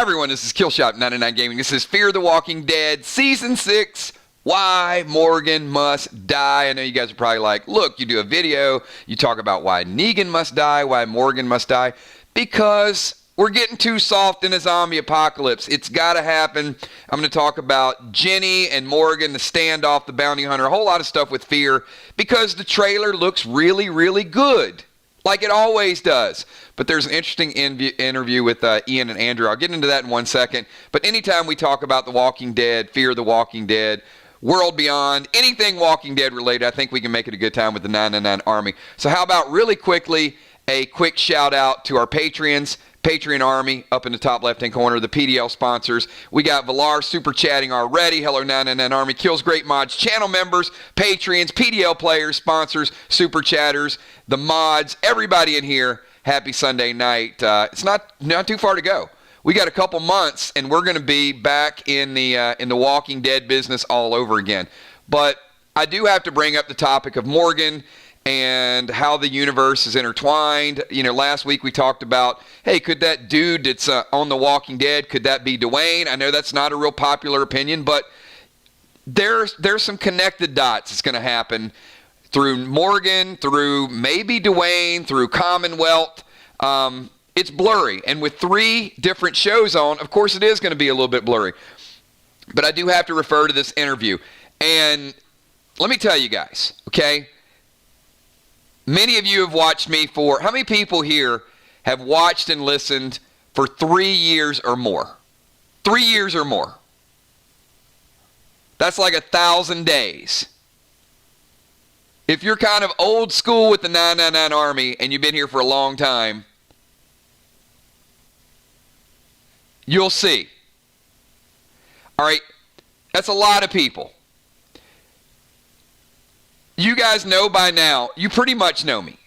everyone, this is Killshot 99 Gaming. This is Fear the Walking Dead Season 6, Why Morgan Must Die. I know you guys are probably like, look, you do a video, you talk about why Negan must die, why Morgan must die. Because we're getting too soft in a zombie apocalypse. It's got to happen. I'm going to talk about Ginny and Morgan, the standoff, the bounty hunter, a whole lot of stuff with Fear, because the trailer looks really, really good, like it always does. But there's an interesting interview with Ian and Andrew. I'll get into that in 1 second. But anytime we talk about The Walking Dead, Fear the Walking Dead, World Beyond, anything Walking Dead related, I think we can make it a good time with the 999 Army. So how about really quickly a quick shout out to our Patreons, Patreon Army up in the top left-hand corner, the PDL sponsors. We got Valar super chatting already. Hello, 999 Army. Kills Great Mods. Channel members, Patreons, PDL players, sponsors, super chatters, the mods, everybody in here. Happy Sunday night. It's not too far to go. We got a couple months, and we're going to be back in the Walking Dead business all over again. But I do have to bring up the topic of Morgan and how the universe is intertwined. You know, last week we talked about, hey, could that dude that's on The Walking Dead, could that be Dwayne? I know that's not a real popular opinion, but there's some connected dots that's going to happen through Morgan, through maybe Dwayne, through Commonwealth. It's blurry. And with 3 different shows on, of course it is going to be a little bit blurry. But I do have to refer to this interview. And let me tell you guys, okay? Many of you have watched me for, how many people here have watched and listened for 3 years or more? 3 years or more. That's like 1,000 days. If you're kind of old school with the 999 Army and you've been here for a long time, you'll see. All right, that's a lot of people. You guys know by now, you pretty much know me.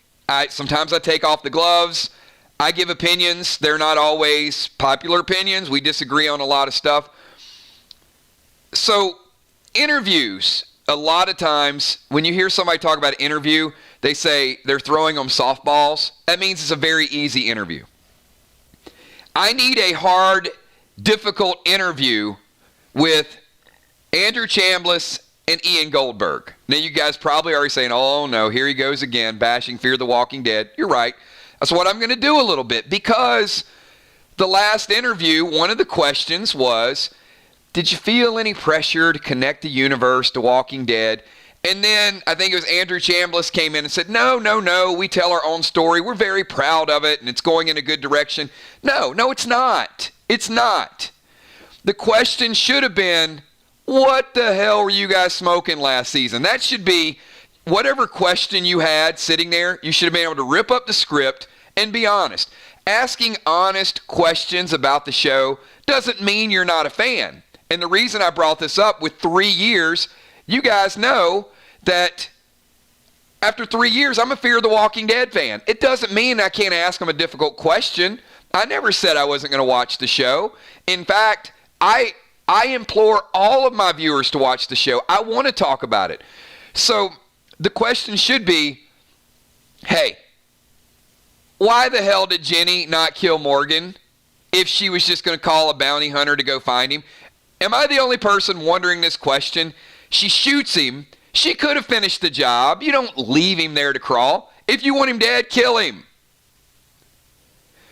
Sometimes I take off the gloves. I give opinions. They're not always popular opinions. We disagree on a lot of stuff. So, interviews, a lot of times, when you hear somebody talk about an interview, they say they're throwing them softballs. That means it's a very easy interview. I need a hard, difficult interview with Andrew Chambliss and Ian Goldberg. Now, you guys probably already saying, oh, no, here he goes again, bashing Fear the Walking Dead. You're right. That's what I'm going to do a little bit, because the last interview, one of the questions was, did you feel any pressure to connect the universe to Walking Dead? And then I think it was Andrew Chambliss came in and said, no, we tell our own story. We're very proud of it, and it's going in a good direction. No, it's not. It's not. The question should have been, what the hell were you guys smoking last season? That should be whatever question you had sitting there. You should have been able to rip up the script and be honest. Asking honest questions about the show doesn't mean you're not a fan. And the reason I brought this up with 3 years, you guys know that after 3 years, I'm a Fear the Walking Dead fan. It doesn't mean I can't ask them a difficult question. I never said I wasn't going to watch the show. In fact, I implore all of my viewers to watch the show. I want to talk about it. So the question should be, hey, why the hell did Ginny not kill Morgan if she was just going to call a bounty hunter to go find him? Am I the only person wondering this question? She shoots him. She could have finished the job. You don't leave him there to crawl. If you want him dead, kill him.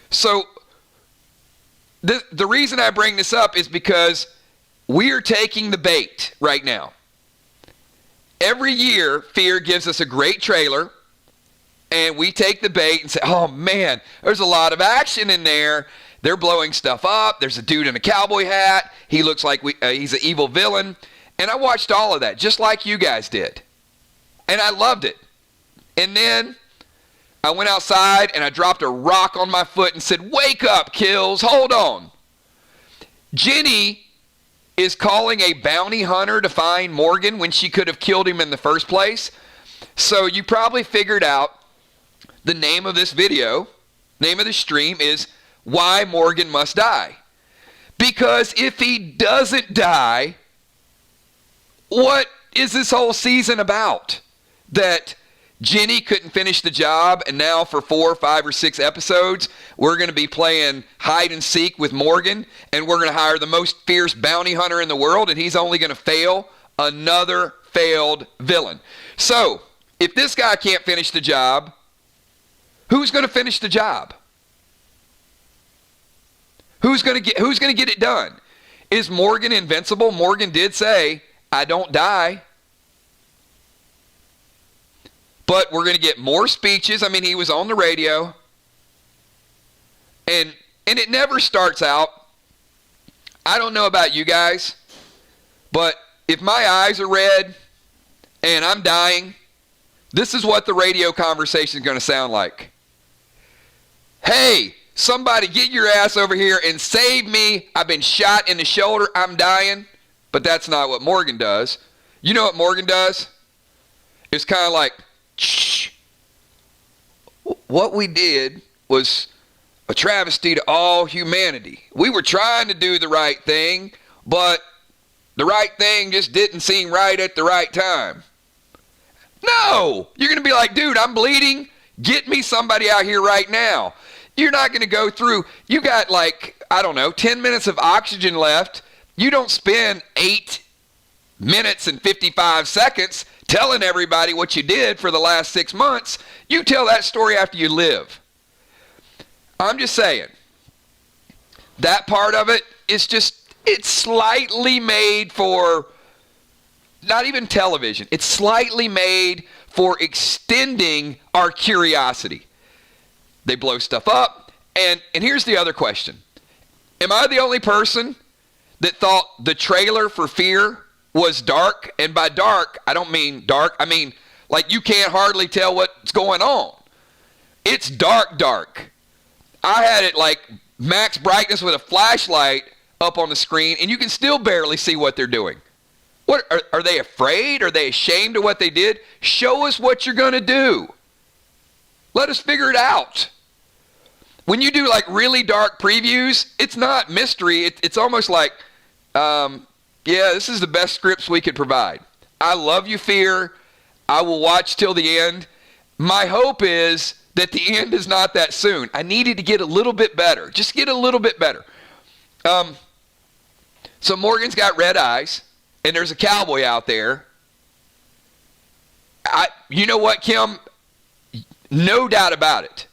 So the reason I bring this up is because we are taking the bait right now. Every year, Fear gives us a great trailer, and we take the bait and say, oh man, there's a lot of action in there. They're blowing stuff up. There's a dude in a cowboy hat. He looks like he's an evil villain. And I watched all of that, just like you guys did. And I loved it. And then I went outside and I dropped a rock on my foot and said, wake up, Kills, hold on. Ginny is calling a bounty hunter to find Morgan when she could have killed him in the first place. So you probably figured out the name of this video, name of the stream is Why Morgan Must Die. Because if he doesn't die, what is this whole season about? That Ginny couldn't finish the job, and now for 4, 5, or 6 episodes, we're going to be playing hide and seek with Morgan, and we're going to hire the most fierce bounty hunter in the world, and he's only going to fail. Another failed villain. So, if this guy can't finish the job, who's going to finish the job? Who's going to get it done? Is Morgan invincible? Morgan did say, "I don't die." But we're going to get more speeches. I mean, he was on the radio. And it never starts out. I don't know about you guys, but if my eyes are red and I'm dying, this is what the radio conversation is going to sound like. "Hey, somebody get your ass over here and save me. I've been shot in the shoulder. I'm dying." But that's not what Morgan does. You know what Morgan does? It's kind of like, "Shh. What we did was a travesty to all humanity. We were trying to do the right thing, but the right thing just didn't seem right at the right time." No! You're going to be like, "Dude, I'm bleeding. Get me somebody out here right now." You're not going to go through, you got 10 minutes of oxygen left. You don't spend 8 minutes and 55 seconds telling everybody what you did for the last 6 months. You tell that story after you live. I'm just saying, that part of it is it's slightly made for, not even television, it's slightly made for extending our curiosity. They blow stuff up, and here's the other question. Am I the only person that thought the trailer for Fear was dark? And by dark, I don't mean dark. I mean, like, you can't hardly tell what's going on. It's dark. I had it like max brightness with a flashlight up on the screen, and you can still barely see what they're doing. What are they afraid? Are they ashamed of what they did? Show us what you're going to do. Let us figure it out. When you do like really dark previews, it's not mystery. It's almost like, this is the best scripts we could provide. I love you, Fear. I will watch till the end. My hope is that the end is not that soon. I needed to get a little bit better. Just get a little bit better. So Morgan's got red eyes, and there's a cowboy out there. You know what, Kim? No doubt about it.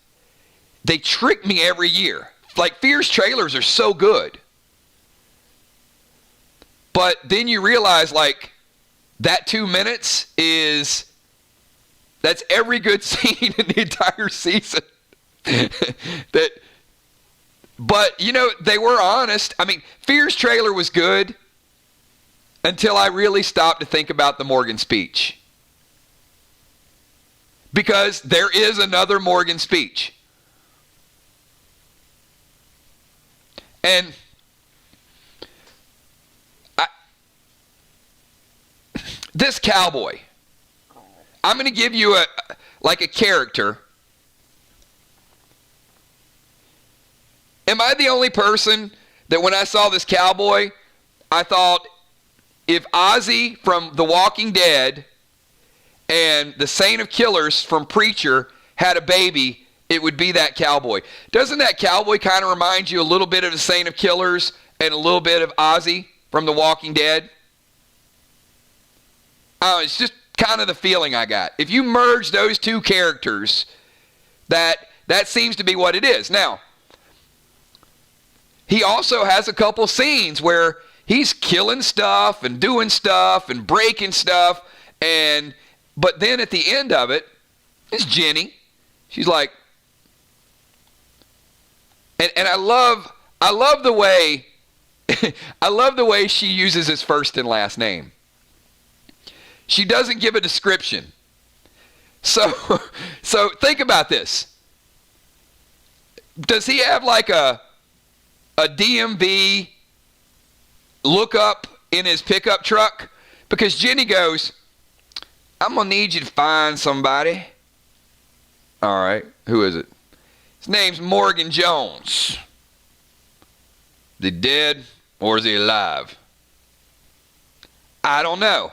They trick me every year. Like, Fear's trailers are so good. But then you realize, like, that 2 minutes that's every good scene in the entire season. But, they were honest. I mean, Fear's trailer was good until I really stopped to think about the Morgan speech. Because there is another Morgan speech. And this cowboy, I'm going to give you a character. Am I the only person that when I saw this cowboy, I thought, if Ozzy from The Walking Dead and the Saint of Killers from Preacher had a baby, it would be that cowboy. Doesn't that cowboy kind of remind you a little bit of the Saint of Killers and a little bit of Ozzy from The Walking Dead? It's just kind of the feeling I got. If you merge those two characters, that seems to be what it is. Now, he also has a couple scenes where he's killing stuff and doing stuff and breaking stuff, but then at the end of it, it's Ginny. She's like, and I love the way she uses his first and last name. She doesn't give a description. So think about this. Does he have like a DMV lookup in his pickup truck? Because Ginny goes, "I'm going to need you to find somebody." All right, who is it? His name's Morgan Jones. Is he dead or is he alive? I don't know.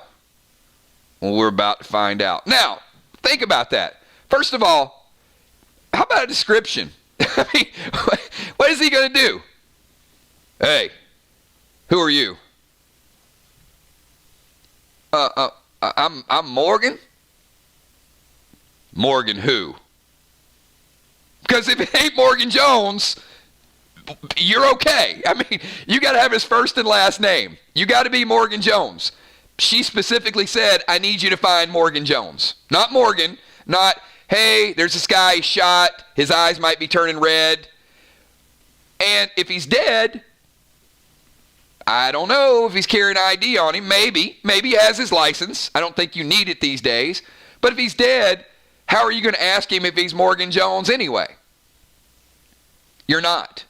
Well, we're about to find out. Now, Think about that. First of all, how about a description? I mean, what is he going to do? Hey, who are you? I'm Morgan. Morgan who? Because if it ain't Morgan Jones, you're okay. I mean, you got to have his first and last name. You got to be Morgan Jones. She specifically said, I need you to find Morgan Jones. Not Morgan, not, hey, there's this guy he shot, his eyes might be turning red. And if he's dead, I don't know if he's carrying ID on him. Maybe he has his license. I don't think you need it these days. But if he's dead, how are you going to ask him if he's Morgan Jones anyway? You're not.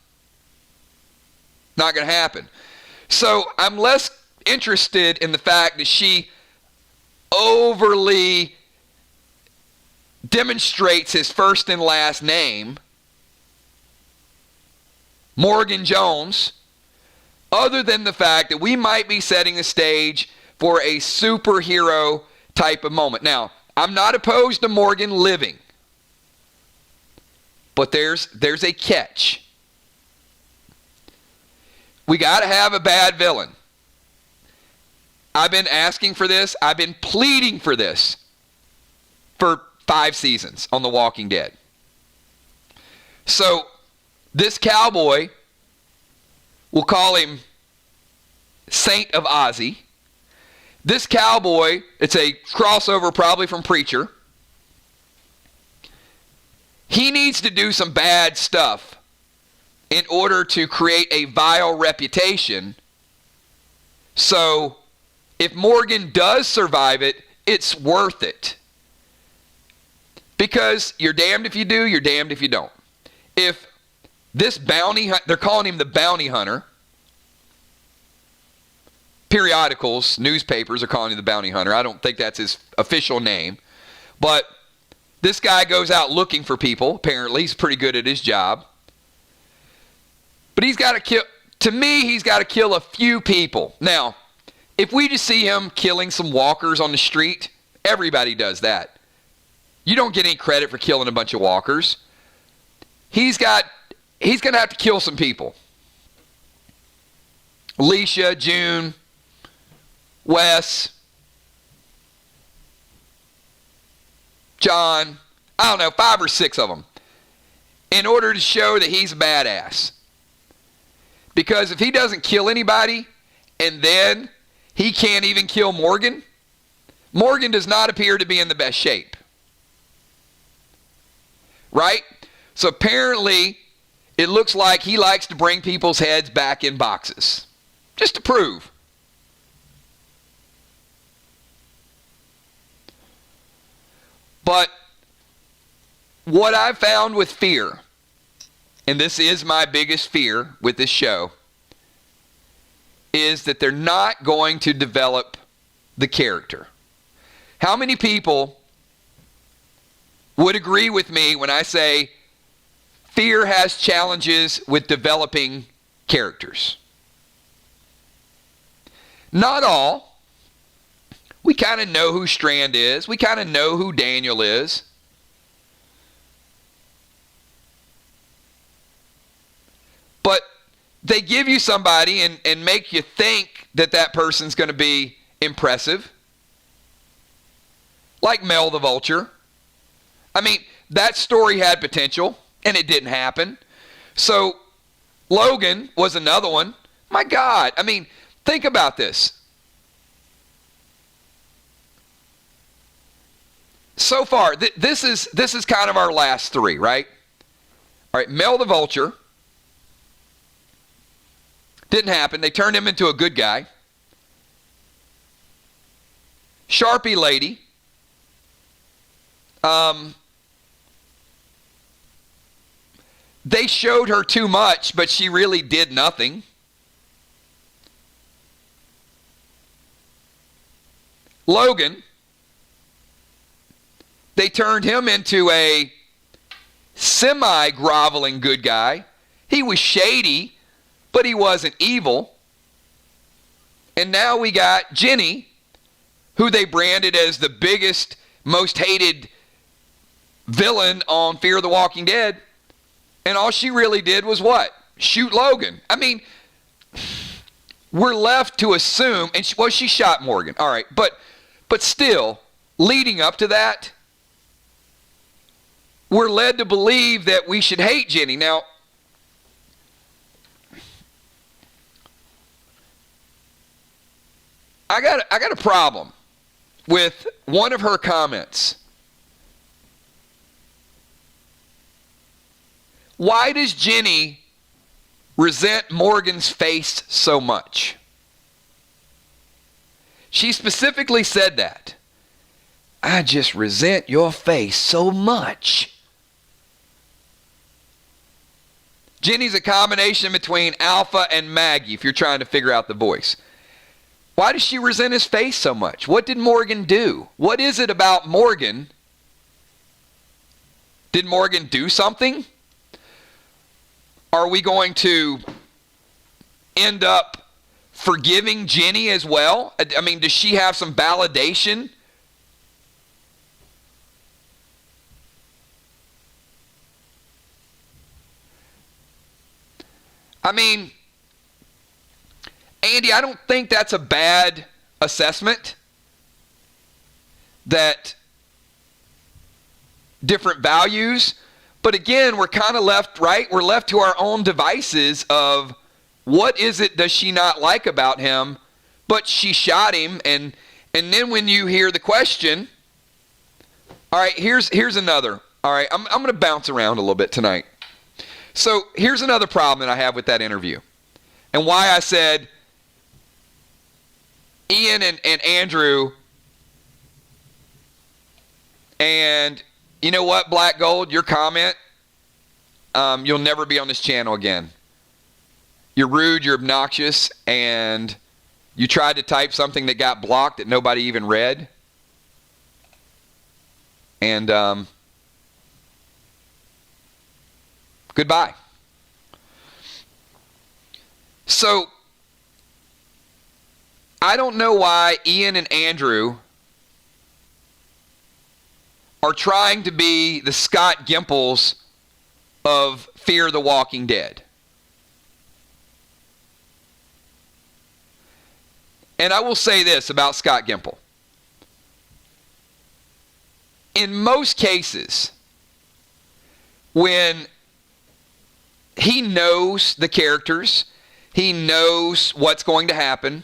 Not going to happen. So I'm less interested in the fact that she overly demonstrates his first and last name, Morgan Jones, other than the fact that we might be setting the stage for a superhero type of moment. Now, I'm not opposed to Morgan living, but there's a catch. We got to have a bad villain. I've been asking for this. I've been pleading for this for 5 seasons on The Walking Dead. So this cowboy, we'll call him Saint of Ozzy. This cowboy, it's a crossover probably from Preacher. He needs to do some bad stuff in order to create a vile reputation. So if Morgan does survive it, it's worth it. Because you're damned if you do, you're damned if you don't. If this bounty, they're calling him the bounty hunter. Periodicals, newspapers are calling him the bounty hunter. I don't think that's his official name. But this guy goes out looking for people. Apparently, he's pretty good at his job. But he's got to kill, to me, he's got to kill a few people. Now, if we just see him killing some walkers on the street, everybody does that. You don't get any credit for killing a bunch of walkers. He's going to have to kill some people. Alicia, June, Wes, John, I don't know, 5 or 6 of them, in order to show that he's a badass. Because if he doesn't kill anybody, and then he can't even kill Morgan, Morgan does not appear to be in the best shape. Right? So apparently, it looks like he likes to bring people's heads back in boxes. Just to prove. But what I've found with fear, and this is my biggest fear with this show, is that they're not going to develop the character. How many people would agree with me when I say fear has challenges with developing characters? Not all. We kind of know who Strand is. We kind of know who Daniel is. But they give you somebody and make you think that that person's going to be impressive. Like Mel the Vulture. I mean, that story had potential, and it didn't happen. So, Logan was another one. My God, I mean, think about this. So far, this is kind of our last 3, right? All right, Mel the Vulture. Didn't happen. They turned him into a good guy. Sharpie Lady. They showed her too much, but she really did nothing. Logan, they turned him into a semi-groveling good guy. He was shady, but he wasn't evil. And now we got Ginny, who they branded as the biggest, most hated villain on Fear the Walking Dead. And all she really did was what? Shoot Logan. I mean, we're left to assume, and she shot Morgan. All right, but still, leading up to that, we're led to believe that we should hate Ginny. Now, I got a problem with one of her comments. Why does Ginny resent Morgan's face so much? She specifically said that. I just resent your face so much. Ginny's a combination between Alpha and Maggie, if you're trying to figure out the voice. Why does she resent his face so much? What did Morgan do? What is it about Morgan? Did Morgan do something? Are we going to end up forgiving Ginny as well? I mean, does she have some validation? I mean, Andy, I don't think that's a bad assessment. That different values. But again, we're kind of left, right? We're left to our own devices of what is it does she not like about him? But she shot him. And then when you hear the question, all right, here's another. All right, I'm going to bounce around a little bit tonight. So here's another problem that I have with that interview. And why I said Ian and Andrew, and you know what, Black Gold, your comment, you'll never be on this channel again. You're rude, you're obnoxious, and you tried to type something that got blocked that nobody even read. And goodbye. So, I don't know why Ian and Andrew are trying to be the Scott Gimples of Fear the Walking Dead. And I will say this about Scott Gimple. In most cases, when he knows the characters, he knows what's going to happen,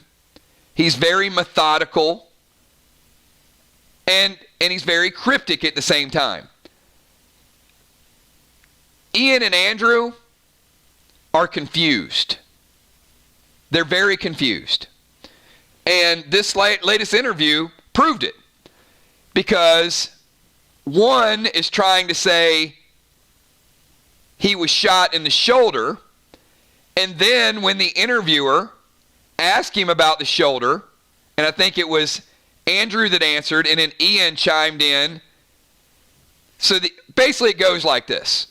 he's very methodical, and he's very cryptic at the same time. Ian and Andrew are confused. They're very confused. And this latest interview proved it. Because one is trying to say he was shot in the shoulder, and then when the interviewer asked him about the shoulder, and I think it was Andrew that answered, and then Ian chimed in. So basically it goes like this.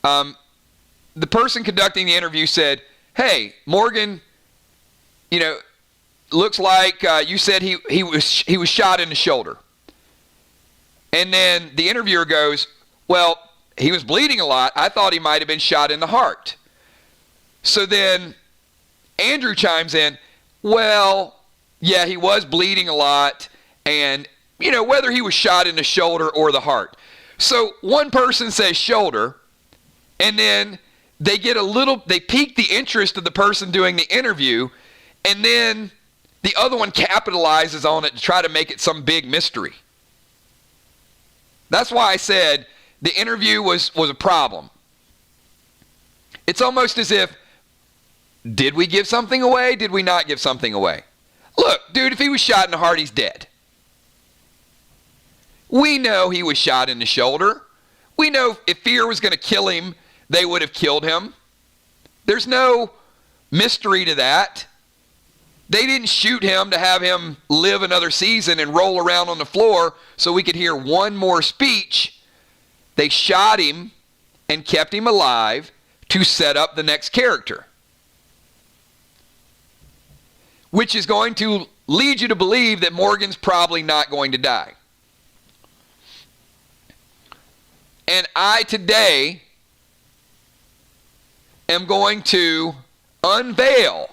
The person conducting the interview said, hey, Morgan, you know, looks like you said he was shot in the shoulder. And then the interviewer goes, well, he was bleeding a lot. I thought he might have been shot in the heart. So then Andrew chimes in, well, yeah, he was bleeding a lot, and, you know, whether he was shot in the shoulder or the heart. So one person says shoulder, and then they pique the interest of the person doing the interview, and then the other one capitalizes on it to try to make it some big mystery. That's why I said the interview was a problem. It's almost as if, did we give something away? Did we not give something away? Look, dude, if he was shot in the heart, he's dead. We know he was shot in the shoulder. We know if fear was going to kill him, they would have killed him. There's no mystery to that. They didn't shoot him to have him live another season and roll around on the floor so we could hear one more speech. They shot him and kept him alive to set up the next character, which is going to lead you to believe that Morgan's probably not going to die. And I today am going to unveil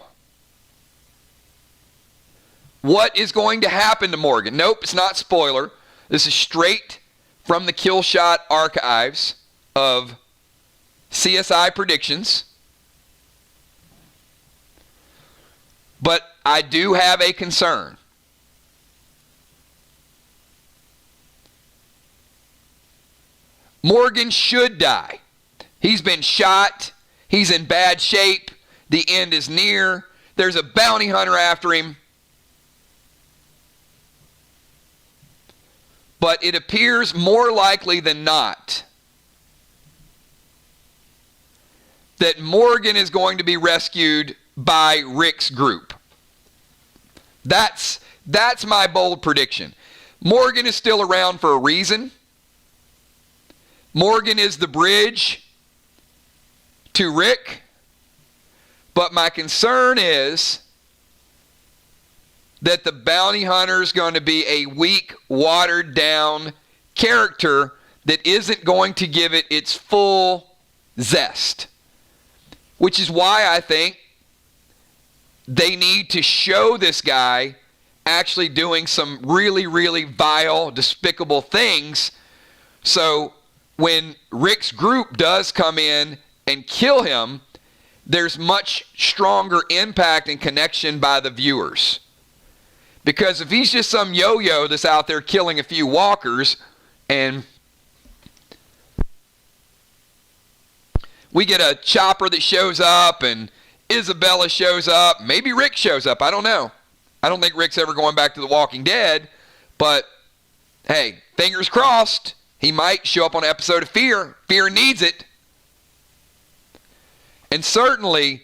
what is going to happen to Morgan. Nope, it's not spoiler. This is straight from the Kill Shot archives of CSI predictions. But I do have a concern. Morgan should die. He's been shot. He's in bad shape. The end is near. There's a bounty hunter after him. But it appears more likely than not that Morgan is going to be rescued by Rick's group. That's my bold prediction. Morgan is still around for a reason. Morgan is the bridge to Rick. But my concern is that the bounty hunter is going to be a weak, watered down character that isn't going to give it its full zest. Which is why I think they need to show this guy actually doing some really, really vile, despicable things. So when Rick's group does come in and kill him, there's much stronger impact and connection by the viewers. Because if he's just some yo-yo that's out there killing a few walkers, and we get a chopper that shows up, and Isabella shows up, maybe Rick shows up, I don't know. I don't think Rick's ever going back to The Walking Dead, but hey, fingers crossed, he might show up on an episode of Fear. Fear needs it. And certainly,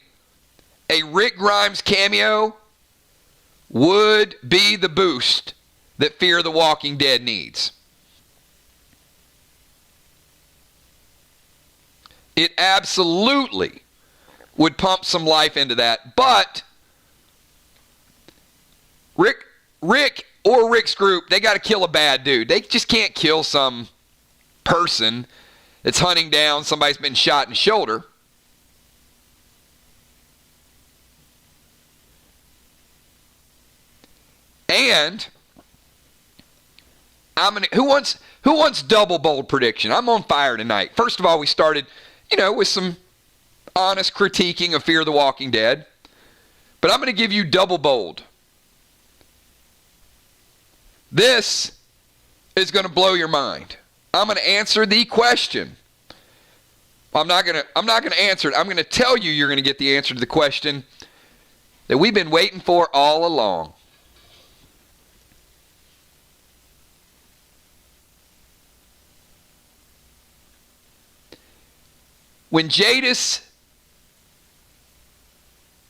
a Rick Grimes cameo would be the boost that Fear the Walking Dead needs. It absolutely would pump some life into that. But Rick or Rick's group, they got to kill a bad dude. They just can't kill some person that's hunting down somebody's been shot in the shoulder. And who wants double bold prediction? I'm on fire tonight. First of all, we started, with some honest critiquing of Fear the Walking Dead. But I'm going to give you double bold. This is going to blow your mind. I'm going to answer the question. I'm not going to answer it. I'm going to tell you you're going to get the answer to the question that we've been waiting for all along. When Jadis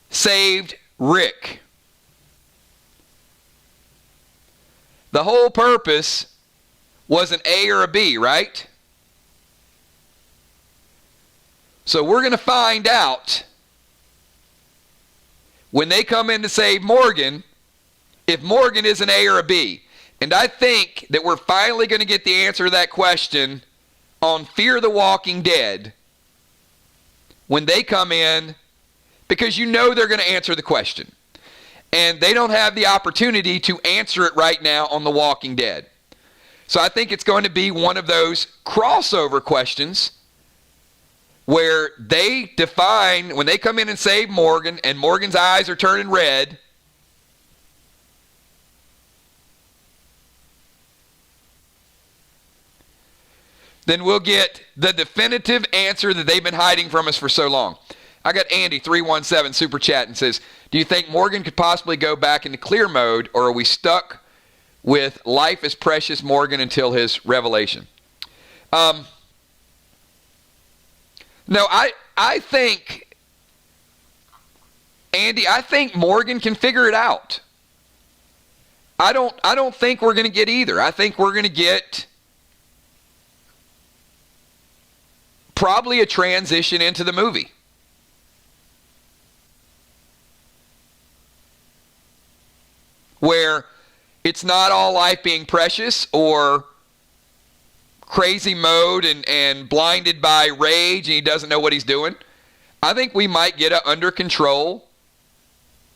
saved Rick, the whole purpose was an A or a B, right? So we're going to find out when they come in to save Morgan if Morgan is an A or a B. And I think that we're finally going to get the answer to that question on Fear the Walking Dead when they come in, because they're going to answer the question. And they don't have the opportunity to answer it right now on The Walking Dead. So I think it's going to be one of those crossover questions where they define, when they come in and save Morgan, and Morgan's eyes are turning red, then we'll get the definitive answer that they've been hiding from us for so long. I got Andy 317 super chat and says, do you think Morgan could possibly go back into clear mode, or are we stuck with life is precious Morgan until his revelation? No, I think, Andy, I think Morgan can figure it out. I don't think we're going to get either. I think we're going to get probably a transition into the movie. Where it's not all life being precious or crazy mode and blinded by rage and he doesn't know what he's doing. I think we might get an under control,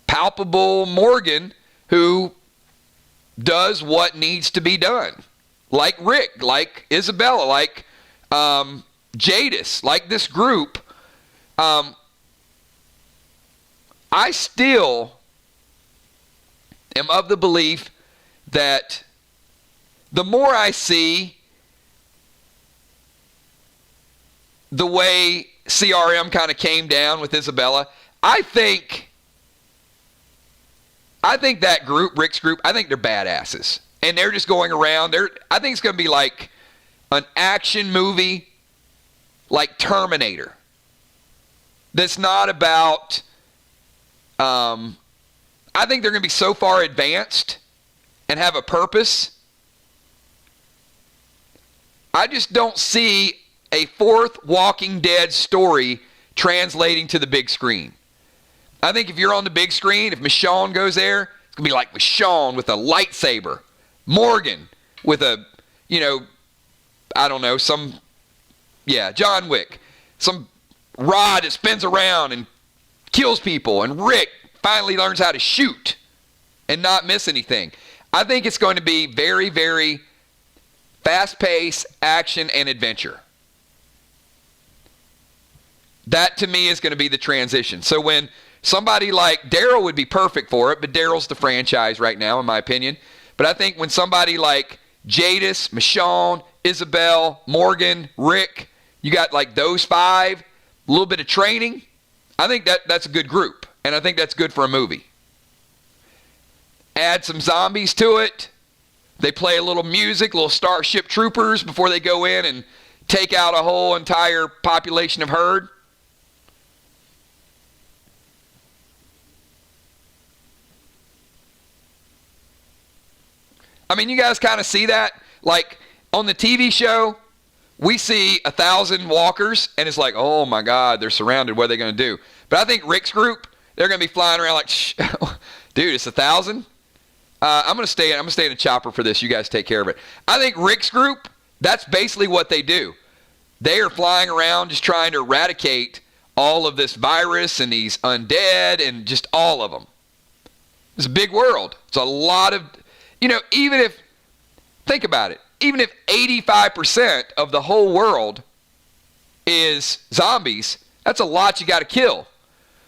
palpable Morgan who does what needs to be done. Like Rick, like Isabella, like Jadis, like this group. I still am of the belief that the more I see the way CRM kind of came down with Isabella, I think that group, Rick's group, I think they're badasses. And they're just going around. I think it's going to be like an action movie like Terminator. That's not about, I think they're going to be so far advanced and have a purpose. I just don't see a fourth Walking Dead story translating to the big screen. I think if you're on the big screen, if Michonne goes there, it's going to be like Michonne with a lightsaber. Morgan with a, I don't know, John Wick. Some rod that spins around and kills people. And Rick finally learns how to shoot and not miss anything. I think it's going to be very, very fast-paced action and adventure. That, to me, is going to be the transition. So when somebody like Daryl would be perfect for it, but Daryl's the franchise right now, in my opinion. But I think when somebody like Jadis, Michonne, Isabel, Morgan, Rick, you got like those five, a little bit of training, I think that's a good group. And I think that's good for a movie. Add some zombies to it. They play a little music, little Starship Troopers before they go in and take out a whole entire population of herd. I mean, you guys kind of see that. Like, on the TV show, we see 1,000 walkers, and it's like, oh, my God, they're surrounded. What are they going to do? But I think Rick's group, they're going to be flying around like, shh, dude, it's 1,000? I'm going to stay in a chopper for this. You guys take care of it. I think Rick's group, that's basically what they do. They are flying around just trying to eradicate all of this virus and these undead and just all of them. It's a big world. It's a lot of... even if, think about it, even if 85% of the whole world is zombies, that's a lot you got to kill.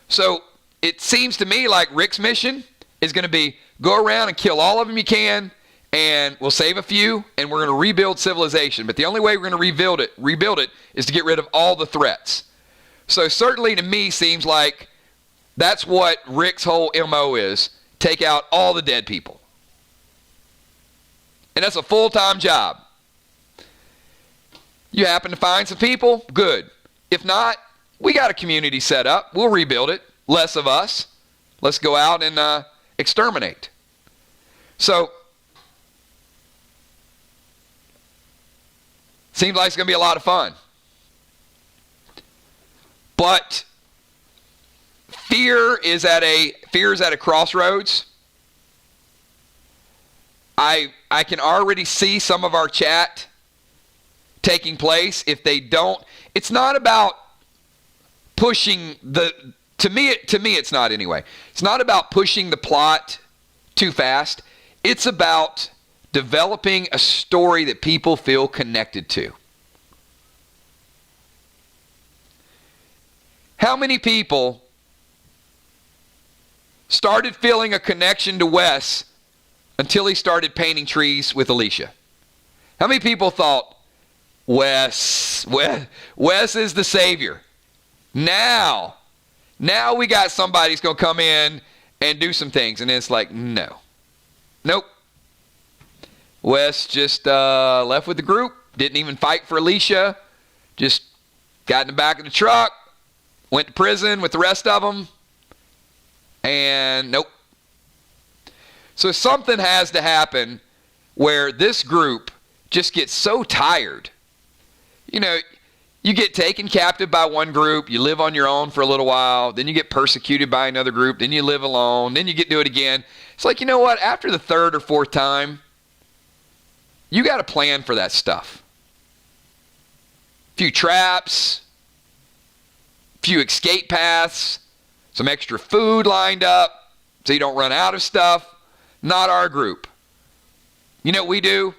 So it seems to me like Rick's mission is going to be go around and kill all of them you can, and we'll save a few, and we're going to rebuild civilization. But the only way we're going to rebuild it is to get rid of all the threats. So certainly to me seems like that's what Rick's whole MO is, take out all the dead people. And that's a full-time job. You happen to find some people? Good. If not, we got a community set up. We'll rebuild it. Less of us. Let's go out and exterminate. So, seems like it's going to be a lot of fun. But fear is at a crossroads. I can already see some of our chat taking place. If they don't, it's not about pushing to me it's not anyway. It's not about pushing the plot too fast. It's about developing a story that people feel connected to. How many people started feeling a connection to Wes until he started painting trees with Alicia? How many people thought, Wes is the savior? Now we got somebody who's going to come in and do some things. And it's like, nope. Wes just left with the group, didn't even fight for Alicia, just got in the back of the truck, went to prison with the rest of them, and nope. So something has to happen where this group just gets so tired. You get taken captive by one group, you live on your own for a little while, then you get persecuted by another group, then you live alone, then you get to do it again. It's like, you know what? After the third or fourth time, you got to plan for that stuff. few traps, few escape paths, some extra food lined up so you don't run out of stuff. Not our group. You know what we do?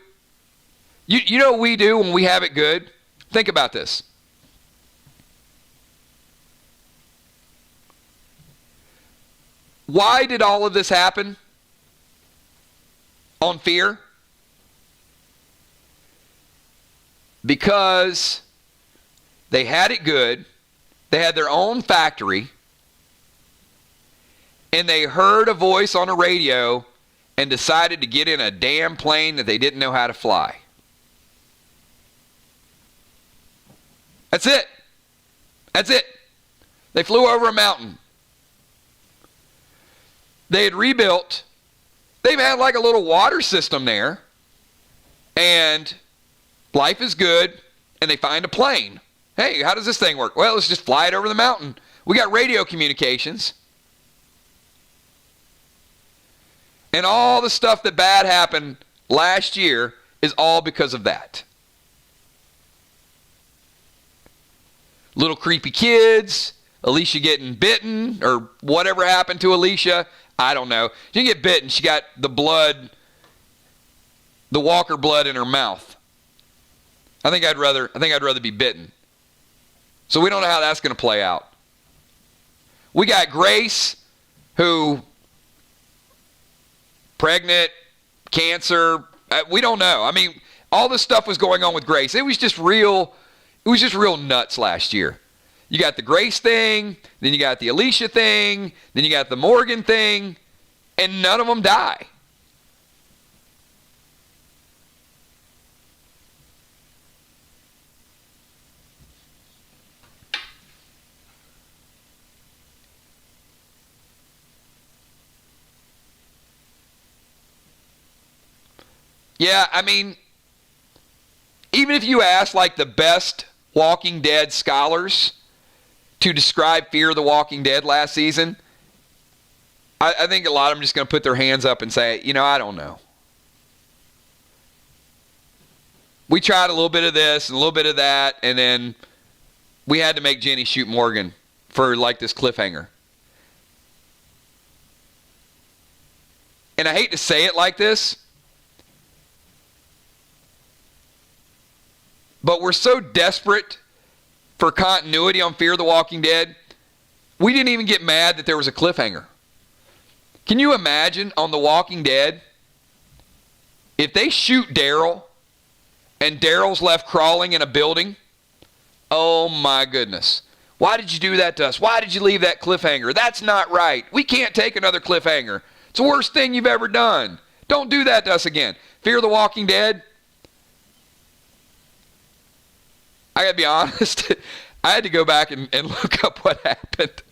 You know what we do when we have it good? Think about this. Why did all of this happen on Fear? Because they had it good. They had their own factory. And they heard a voice on a radio and decided to get in a damn plane that they didn't know how to fly. That's it. That's it. They flew over a mountain. They had rebuilt. They've had like a little water system there. And life is good. And they find a plane. Hey, how does this thing work? Well, let's just fly it over the mountain. We got radio communications. And all the stuff that bad happened last year is all because of that. Little creepy kids, Alicia getting bitten, or whatever happened to Alicia. I don't know. She didn't get bitten. She got the blood, the walker blood in her mouth. I think I'd rather be bitten. So we don't know how that's going to play out. We got Grace, who pregnant, cancer, we don't know. I mean, all this stuff was going on with Grace. It was just real nuts last year. You got the Grace thing, then you got the Alicia thing, then you got the Morgan thing, and none of them die. Yeah, I mean, even if you ask like the best Walking Dead scholars to describe Fear of the Walking Dead last season, I think a lot of them are just going to put their hands up and say, I don't know. We tried a little bit of this and a little bit of that, and then we had to make Ginny shoot Morgan for like this cliffhanger. And I hate to say it like this, but we're so desperate for continuity on Fear the Walking Dead, we didn't even get mad that there was a cliffhanger. Can you imagine on The Walking Dead, if they shoot Daryl and Daryl's left crawling in a building? Oh my goodness. Why did you do that to us? Why did you leave that cliffhanger? That's not right. We can't take another cliffhanger. It's the worst thing you've ever done. Don't do that to us again. Fear the Walking Dead, I gotta be honest, I had to go back and look up what happened.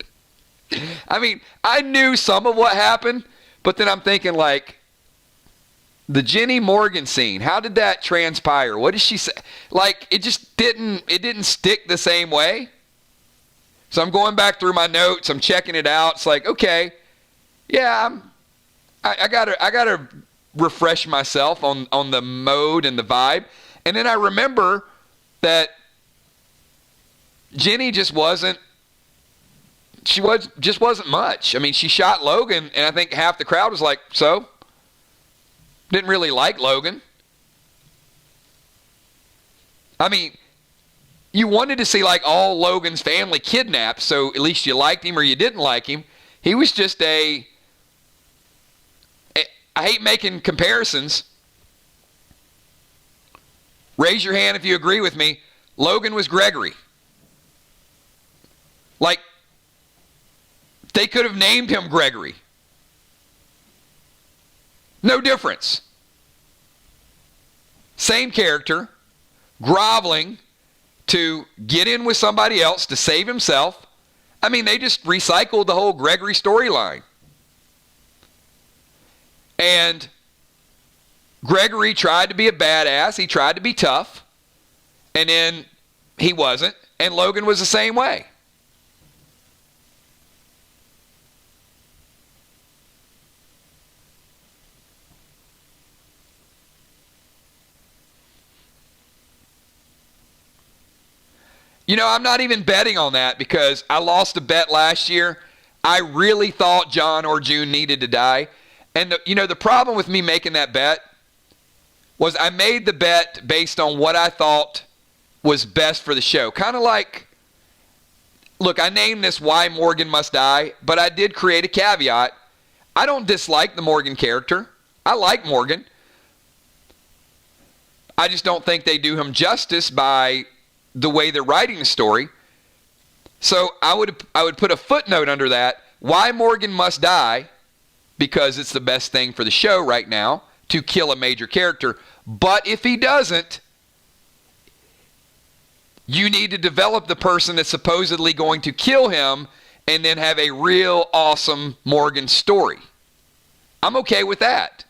I mean, I knew some of what happened, but then I'm thinking like, the Ginny Morgan scene, how did that transpire? What did she say? Like, it didn't stick the same way. So I'm going back through my notes, I'm checking it out. It's like, okay, yeah, I gotta refresh myself on the mode and the vibe. And then I remember that Ginny just wasn't much. I mean, she shot Logan, and I think half the crowd was like, so? Didn't really like Logan. I mean, you wanted to see like all Logan's family kidnapped, so at least you liked him or you didn't like him. He was just I hate making comparisons. Raise your hand if you agree with me. Logan was Gregory. Like, they could have named him Gregory. No difference. Same character, groveling to get in with somebody else to save himself. I mean, they just recycled the whole Gregory storyline. And Gregory tried to be a badass. He tried to be tough. And then he wasn't. And Logan was the same way. You know, I'm not even betting on that because I lost a bet last year. I really thought John or June needed to die. And, the problem with me making that bet was I made the bet based on what I thought was best for the show. Kind of like, look, I named this Why Morgan Must Die, but I did create a caveat. I don't dislike the Morgan character. I like Morgan. I just don't think they do him justice by the way they're writing the story. So I would put a footnote under that. Why Morgan must die, because it's the best thing for the show right now to kill a major character. But if he doesn't, you need to develop the person that's supposedly going to kill him and then have a real awesome Morgan story. I'm okay with that.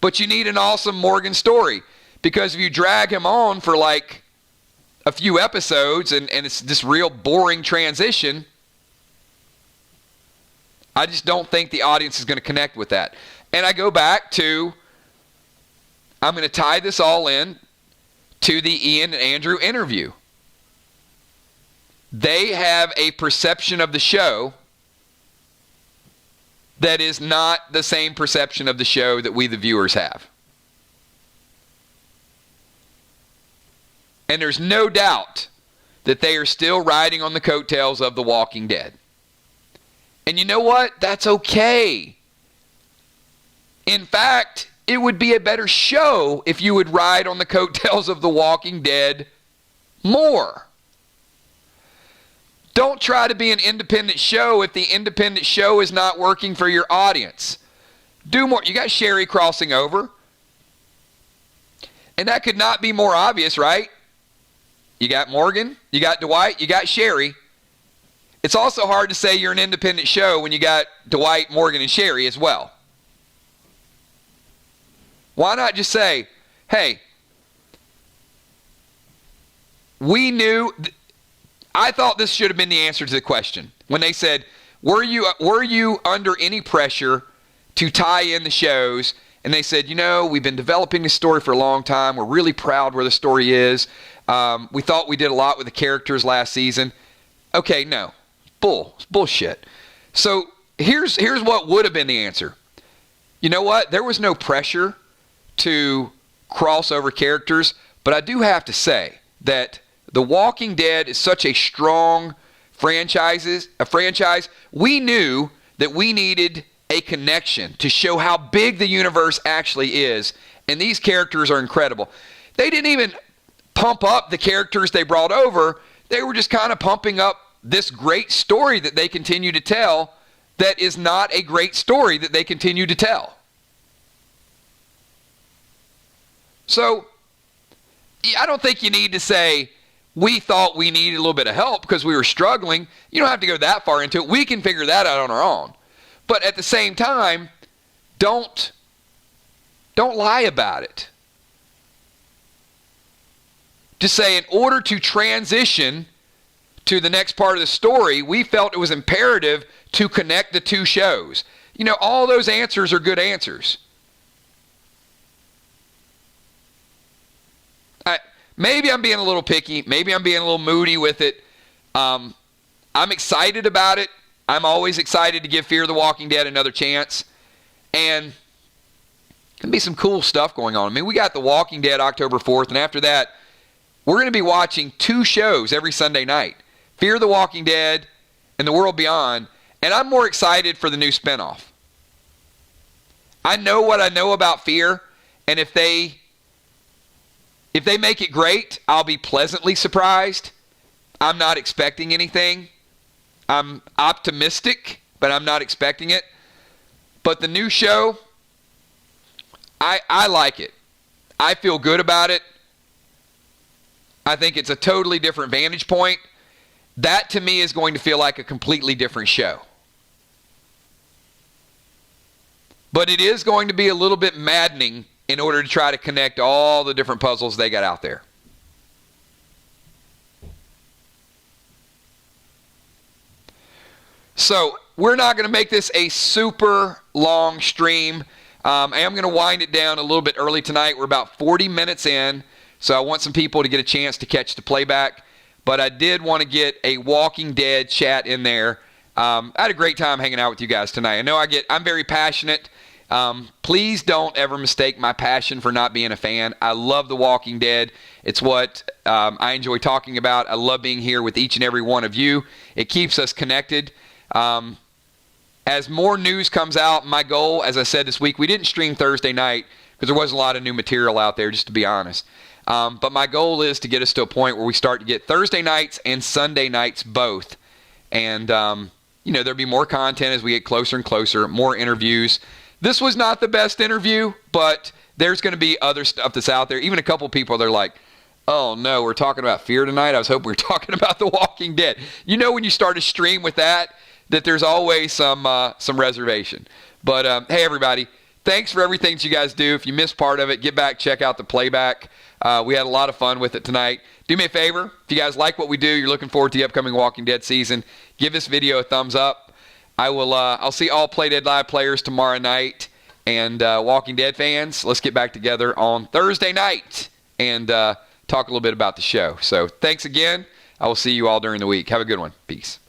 But you need an awesome Morgan story, because if you drag him on for like a few episodes and it's this real boring transition, I just don't think the audience is going to connect with that. And I go back to, I'm going to tie this all in to the Ian and Andrew interview. They have a perception of the show that is not the same perception of the show that we the viewers have. And there's no doubt that they are still riding on the coattails of The Walking Dead. And you know what? That's okay. In fact, it would be a better show if you would ride on the coattails of The Walking Dead more. Don't try to be an independent show if the independent show is not working for your audience. Do more. You got Sherry crossing over. And that could not be more obvious, right? You got Morgan, you got Dwight, you got Sherry. It's also hard to say you're an independent show when you got Dwight, Morgan, and Sherry as well. Why not just say, hey, we knew, I thought this should have been the answer to the question. When they said, were you under any pressure to tie in the shows? And they said, we've been developing this story for a long time. We're really proud where the story is. We thought we did a lot with the characters last season. Okay, no. Bullshit. So here's what would have been the answer. You know what? There was no pressure to cross over characters, but I do have to say that The Walking Dead is such a strong franchise. We knew that we needed a connection to show how big the universe actually is, and these characters are incredible. They didn't even pump up the characters they brought over. They were just kind of pumping up this great story that they continue to tell that is not a great story that they continue to tell. So I don't think you need to say, we thought we needed a little bit of help because we were struggling. You don't have to go that far into it. We can figure that out on our own. But at the same time, don't lie about it. Just say, in order to transition to the next part of the story, we felt it was imperative to connect the two shows. All those answers are good answers. Maybe I'm being a little picky. Maybe I'm being a little moody with it. I'm excited about it. I'm always excited to give Fear the Walking Dead another chance. And there's going to be some cool stuff going on. I mean, we got The Walking Dead October 4th, and after that, we're going to be watching 2 shows every Sunday night. Fear the Walking Dead and The World Beyond. And I'm more excited for the new spinoff. I know what I know about Fear, and if they make it great, I'll be pleasantly surprised. I'm not expecting anything. I'm optimistic, but I'm not expecting it. But the new show, I like it. I feel good about it. I think it's a totally different vantage point. That, to me, is going to feel like a completely different show. But it is going to be a little bit maddening in order to try to connect all the different puzzles they got out there. So we're not going to make this a super long stream. I am going to wind it down a little bit early tonight. We're about 40 minutes in, so I want some people to get a chance to catch the playback. but I did want to get a Walking Dead chat in there. I had a great time hanging out with you guys tonight. I know I'm very passionate. Please don't ever mistake my passion for not being a fan. I love The Walking Dead. It's what I enjoy talking about. I love being here with each and every one of you. It keeps us connected. As more news comes out, my goal, as I said this week, we didn't stream Thursday night because there wasn't a lot of new material out there, just to be honest. But my goal is to get us to a point where we start to get Thursday nights and Sunday nights both. And, there'll be more content as we get closer and closer, more interviews. This was not the best interview, but there's going to be other stuff that's out there. Even a couple people, they're like, oh, no, we're talking about fear tonight. I was hoping we were talking about The Walking Dead. You know when you start a stream with that there's always some reservation. But, hey, everybody, thanks for everything that you guys do. If you missed part of it, get back, check out the playback. We had a lot of fun with it tonight. Do me a favor. If you guys like what we do, you're looking forward to the upcoming Walking Dead season, give this video a thumbs up. I'll see all Play Dead Live players tomorrow night. And Walking Dead fans, let's get back together on Thursday night and talk a little bit about the show. So thanks again. I will see you all during the week. Have a good one. Peace.